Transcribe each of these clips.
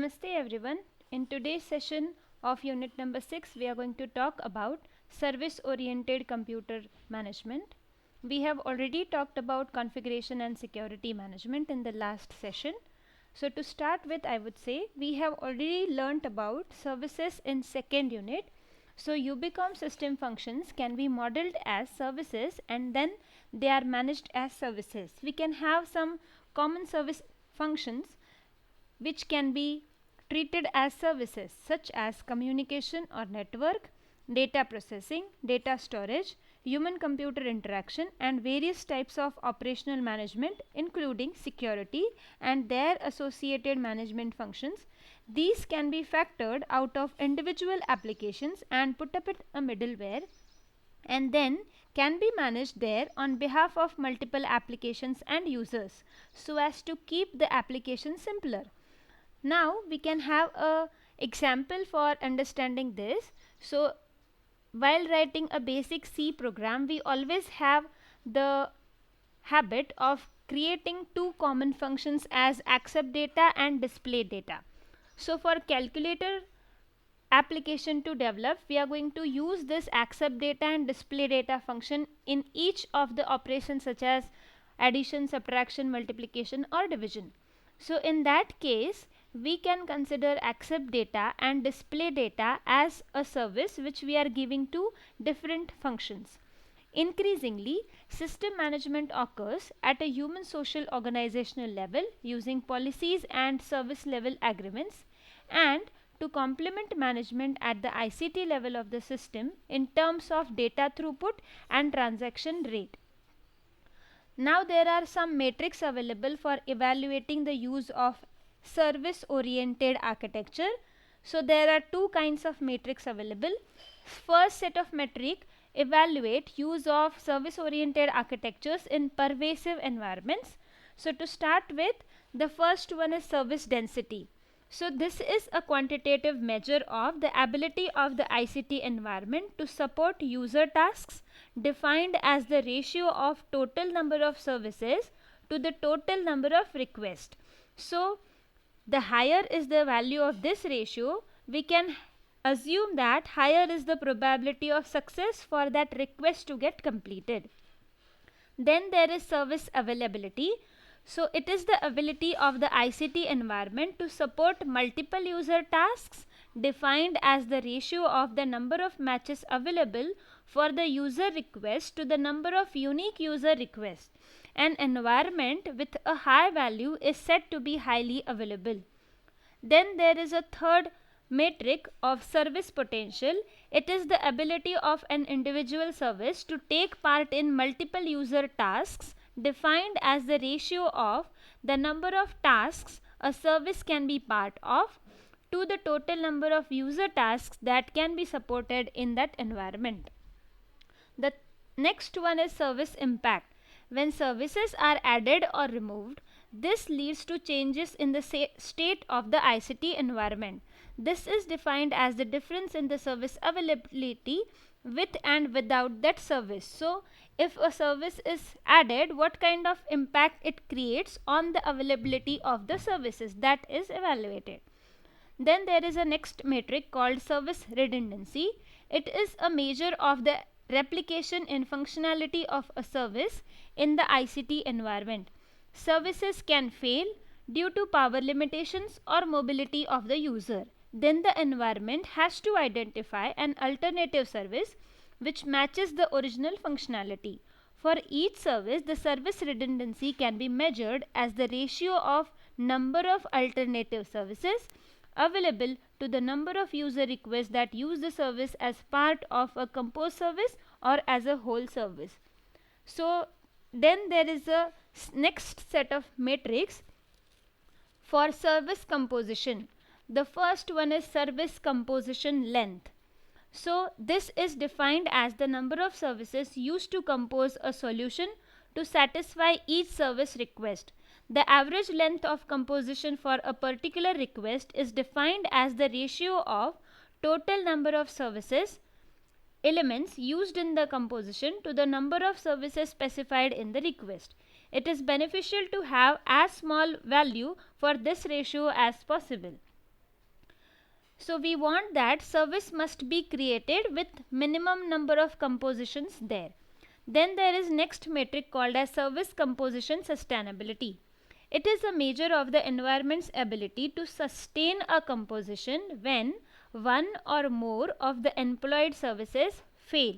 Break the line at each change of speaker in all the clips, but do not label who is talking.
Namaste everyone. In today's session of unit number 6, we are going to talk about service oriented computer management. We have already talked about configuration and security management in the last session. So to start with, I would say we have already learnt about services in second unit. So Ubicom system functions can be modeled as services and then they are managed as services. We can have some common service functions which can be treated as services such as communication or network, data processing, data storage, human computer interaction and various types of operational management including security and their associated management functions. These can be factored out of individual applications and put up in a middleware and then can be managed there on behalf of multiple applications and users so as to keep the application simpler. Now we can have a example for understanding this. So while writing a basic C program, we always have the habit of creating two common functions as accept data and display data. So for calculator application to develop, we are going to use this accept data and display data function in each of the operations such as addition, subtraction, multiplication or division. So in that case, we can consider accept data and display data as a service which we are giving to different functions. Increasingly, system management occurs at a human social organizational level using policies and service level agreements, and to complement management at the ICT level of the system in terms of data throughput and transaction rate. Now there are some metrics available for evaluating the use of service oriented architecture. So there are two kinds of metrics available. First set of metric evaluate use of service oriented architectures in pervasive environments. So to start with, the first one is service density. So this is a quantitative measure of the ability of the ICT environment to support user tasks defined as the ratio of total number of services to the total number of requests. So the higher is the value of this ratio, we can assume that higher is the probability of success for that request to get completed. Then there is service availability. So it is the ability of the ICT environment to support multiple user tasks defined as the ratio of the number of matches available for the user request to the number of unique user requests. An environment with a high value is said to be highly available. Then there is a third metric of service potential. It is the ability of an individual service to take part in multiple user tasks defined as the ratio of the number of tasks a service can be part of to the total number of user tasks that can be supported in that environment. The next one is service impact. When services are added or removed, this leads to changes in the state of the ICT environment. This is defined as the difference in the service availability with and without that service. So if a service is added, what kind of impact it creates on the availability of the services, that is evaluated. Then there is a next metric called service redundancy. It is a measure of the replication in functionality of a service in the ICT environment. Services can fail due to power limitations or mobility of the user. Then the environment has to identify an alternative service which matches the original functionality. For each service, the service redundancy can be measured as the ratio of number of alternative services available to the number of user requests that use the service as part of a composed service or as a whole service. So then there is a next set of metrics for service composition. The first one is service composition length. So this is defined as the number of services used to compose a solution to satisfy each service request. The average length of composition for a particular request is defined as the ratio of total number of services elements used in the composition to the number of services specified in the request. It is beneficial to have as small value for this ratio as possible. So we want that service must be created with minimum number of compositions there. Then there is next metric called as service composition sustainability. It is a measure of the environment's ability to sustain a composition when one or more of the employed services fail.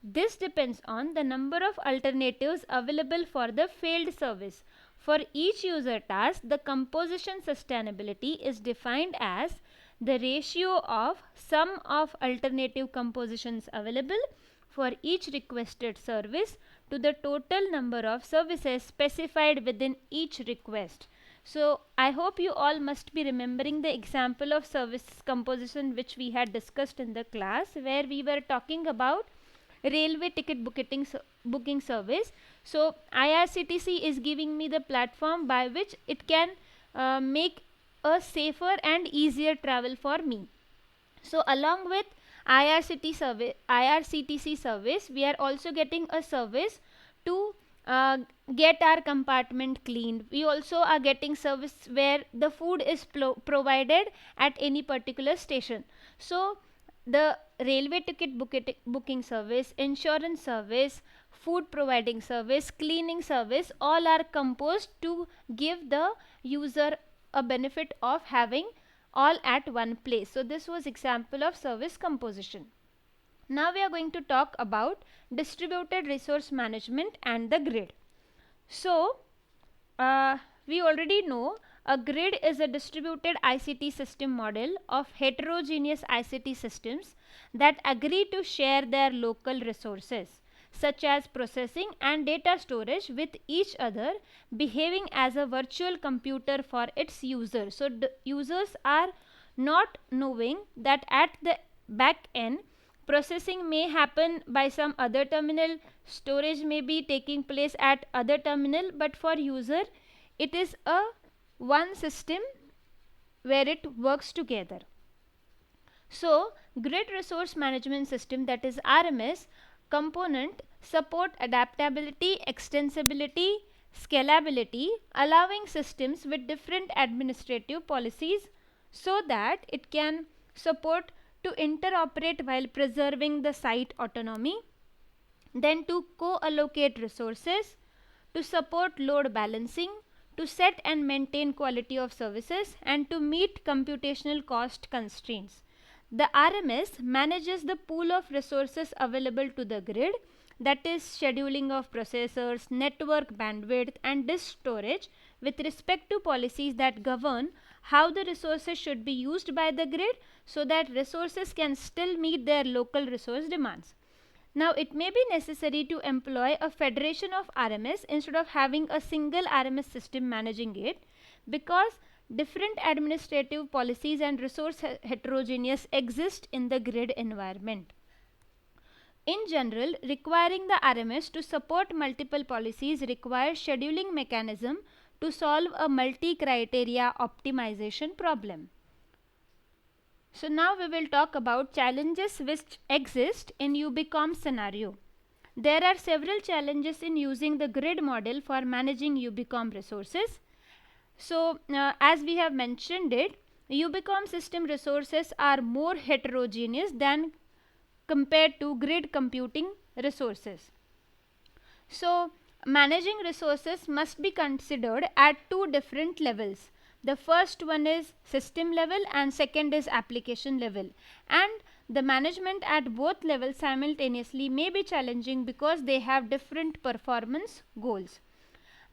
This depends on the number of alternatives available for the failed service. For each user task, the composition sustainability is defined as the ratio of sum of alternative compositions available for each requested service to the total number of services specified within each request. So I hope you all must be remembering the example of service composition which we had discussed in the class, where we were talking about railway ticket booking service. So IRCTC is giving me the platform by which it can make a safer and easier travel for me. So along with IRCTC service, we are also getting a service to get our compartment cleaned. We also are getting service where the food is provided at any particular station. So the railway ticket booking service, insurance service, food providing service, cleaning service, all are composed to give the user a benefit of having all at one place. So this was example of service composition. Now we are going to talk about distributed resource management and the grid. So we already know a grid is a distributed ICT system model of heterogeneous ICT systems that agree to share their local resources such as processing and data storage with each other, behaving as a virtual computer for its users. So the users are not knowing that at the back end processing may happen by some other terminal, storage may be taking place at other terminal, but for user it is a one system where it works together. So grid resource management system, that is RMS component, support adaptability, extensibility, scalability, allowing systems with different administrative policies so that it can support to interoperate while preserving the site autonomy, then to co-allocate resources, to support load balancing, to set and maintain quality of services, and to meet computational cost constraints. The RMS manages the pool of resources available to the grid, that is scheduling of processors, network bandwidth and disk storage with respect to policies that govern how the resources should be used by the grid so that resources can still meet their local resource demands. Now it may be necessary to employ a federation of RMS instead of having a single RMS system managing it, because different administrative policies and resource heterogeneous exist in the grid environment. In general, requiring the RMS to support multiple policies requires scheduling mechanism to solve a multi-criteria optimization problem. So now we will talk about challenges which exist in UBCOM scenario. There are several challenges in using the grid model for managing UBCOM resources. So as we have mentioned it, UBCOM system resources are more heterogeneous than compared to grid computing resources. So managing resources must be considered at two different levels. The first one is system level and second is application level, and the management at both levels simultaneously may be challenging because they have different performance goals.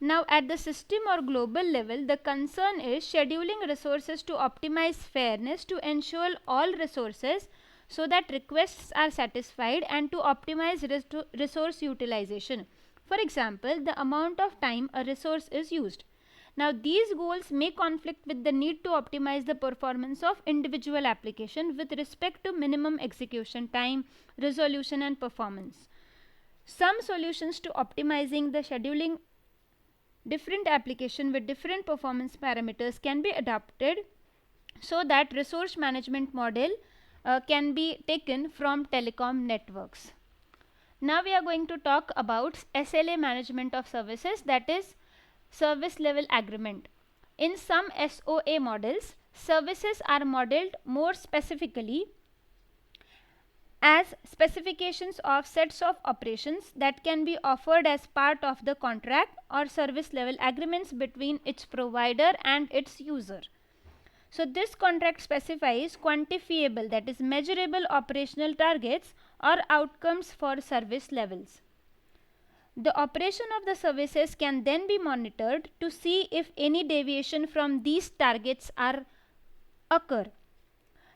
Now at the system or global level, the concern is scheduling resources to optimize fairness to ensure all resources so that requests are satisfied and to optimize resource utilization. For example, the amount of time a resource is used. Now these goals may conflict with the need to optimize the performance of individual application with respect to minimum execution time, resolution and performance. Some solutions to optimizing the scheduling different application with different performance parameters can be adopted so that resource management model can be taken from telecom networks. Now we are going to talk about SLA management of services, that is service level agreement. In some SOA models, services are modeled more specifically as specifications of sets of operations that can be offered as part of the contract or service level agreements between its provider and its user. So this contract specifies quantifiable, that is measurable, operational targets or outcomes for service levels. The operation of the services can then be monitored to see if any deviation from these targets occur.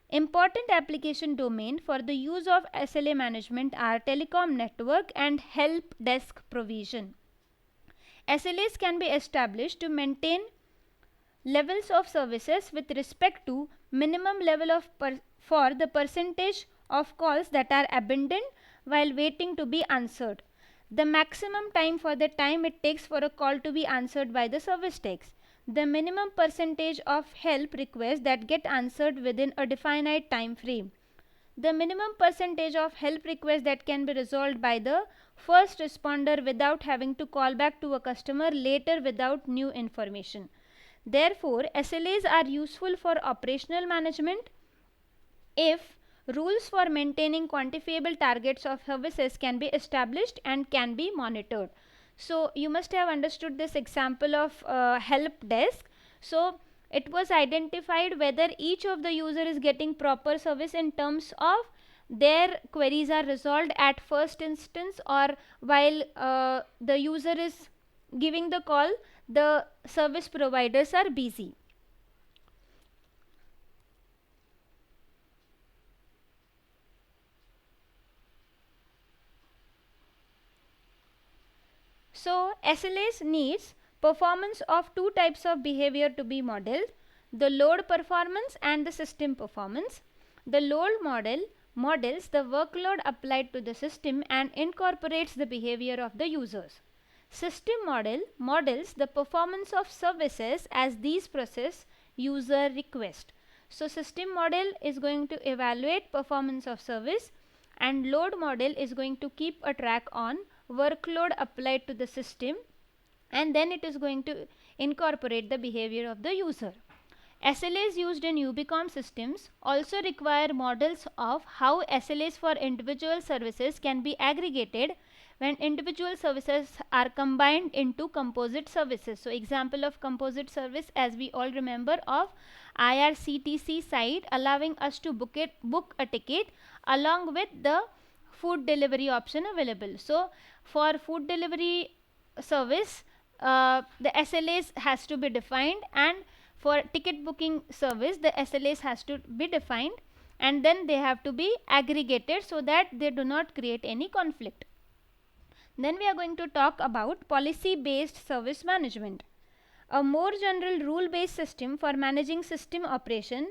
Important application domain for the use of SLA management are telecom network and help desk provision. SLAs can be established to maintain levels of services with respect to minimum level of for the percentage of calls that are abandoned while waiting to be answered, the maximum time for the time it takes for a call to be answered by the service techs, the minimum percentage of help requests that get answered within a definite time frame, the minimum percentage of help requests that can be resolved by the first responder without having to call back to a customer later without new information. Therefore, SLAs are useful for operational management if rules for maintaining quantifiable targets of services can be established and can be monitored. So, you must have understood this example of help desk. So, it was identified whether each of the user is getting proper service in terms of their queries are resolved at first instance, or while the user is giving the call, the service providers are busy. So SLAs needs performance of two types of behavior to be modeled: the load performance and the system performance. The load model models the workload applied to the system and incorporates the behavior of the users. System model models the performance of services as these process user request. So system model is going to evaluate performance of service, and load model is going to keep a track on workload applied to the system, and then it is going to incorporate the behavior of the user. SLAs used in Ubicom systems also require models of how SLAs for individual services can be aggregated when individual services are combined into composite services. So example of composite service, as we all remember, of IRCTC site allowing us to book a ticket along with the food delivery option available. So for food delivery service, the SLAs has to be defined, and for ticket booking service the SLAs has to be defined, and then they have to be aggregated so that they do not create any conflict. Then we are going to talk about policy based service management, a more general rule based system for managing system operation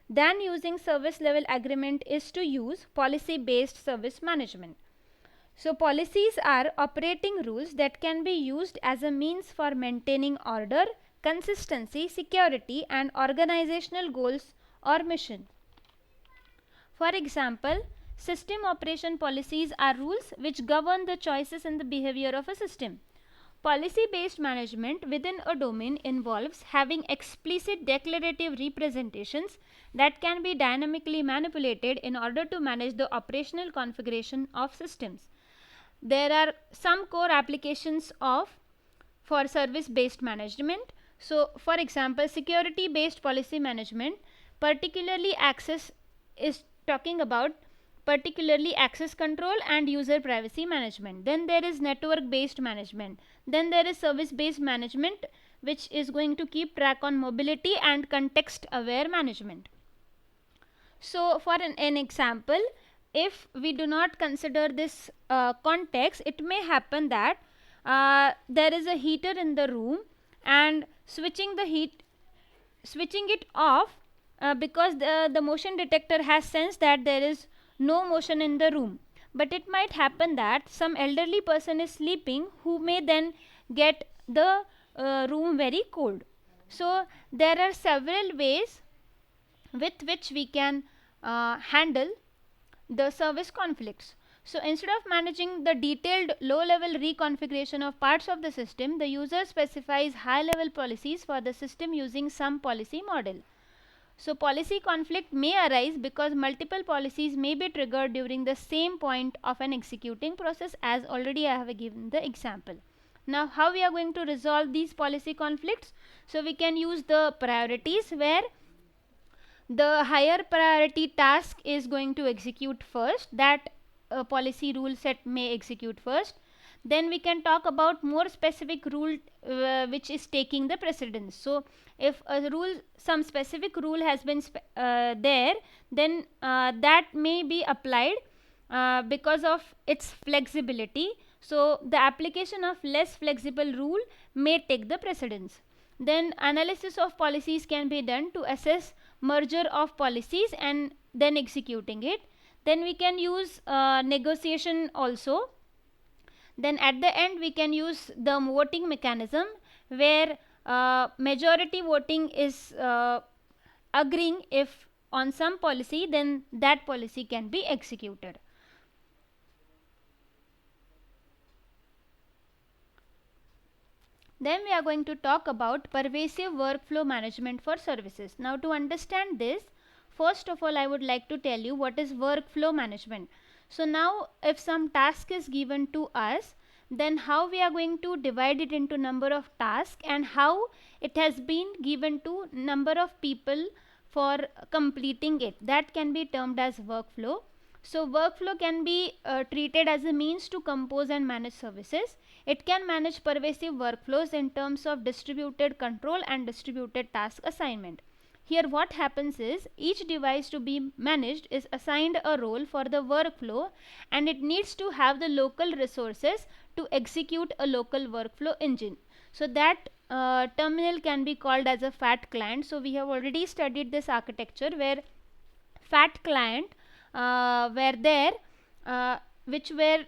than using service level agreement is to use policy based service management. So policies are operating rules that can be used as a means for maintaining order, consistency, security and organizational goals or mission. For example, system operation policies are rules which govern the choices and the behavior of a system. Policy based management within a domain involves having explicit declarative representations that can be dynamically manipulated in order to manage the operational configuration of systems. There are some core applications for service based management. So for example, security based policy management particularly is talking about particularly access control and user privacy management. Then there is network based management. Then there is service based management, which is going to keep track on mobility and context aware management. So for an example, if we do not consider this context, it may happen that there is a heater in the room, and switching it off because the motion detector has sensed that there is no motion in the room. But it might happen that some elderly person is sleeping who may then get the room very cold. So there are several ways with which we can handle the service conflicts. So instead of managing the detailed low level reconfiguration of parts of the system, the user specifies high level policies for the system using some policy model. So policy conflict may arise because multiple policies may be triggered during the same point of an executing process, as already I have given the example. Now how we are going to resolve these policy conflicts? So we can use the priorities, where the higher priority task is going to execute first, that policy rule set may execute first. Then we can talk about more specific rule which is taking the precedence. So if some specific rule has been there, then that may be applied because of its flexibility. So the application of less flexible rule may take the precedence. Then analysis of policies can be done to assess merger of policies and then executing it. Then we can use negotiation also. Then at the end we can use the voting mechanism, where majority voting is agreeing if on some policy, then that policy can be executed. Then we are going to talk about pervasive workflow management for services. Now to understand this, first of all I would like to tell you what is workflow management. So now if some task is given to us, then how we are going to divide it into number of tasks, and how it has been given to number of people for completing it, that can be termed as workflow. So workflow can be treated as a means to compose and manage services. It can manage pervasive workflows in terms of distributed control and distributed task assignment. Here what happens is, each device to be managed is assigned a role for the workflow, and it needs to have the local resources to execute a local workflow engine. So that terminal can be called as a FAT client. So we have already studied this architecture, where FAT client were there, which were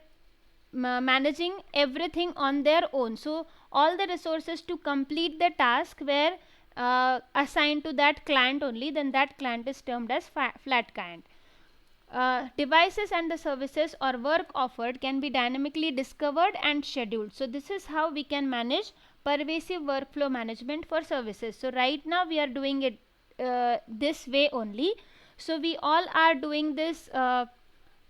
managing everything on their own. So all the resources to complete the task were assigned to that client only, then that client is termed as flat client. Devices and the services or work offered can be dynamically discovered and scheduled. So this is how we can manage pervasive workflow management for services. So right now we are doing it this way only. So we all are doing this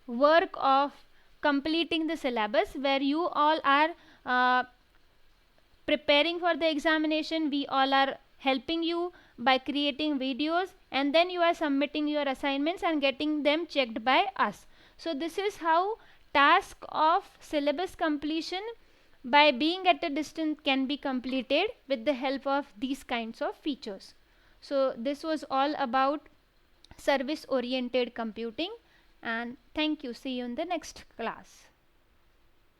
work of completing the syllabus, where you all are preparing for the examination. We all are helping you by creating videos, and then you are submitting your assignments and getting them checked by us. So this is how task of syllabus completion by being at a distance can be completed with the help of these kinds of features. So this was all about service oriented computing, and thank you. See you in the next class.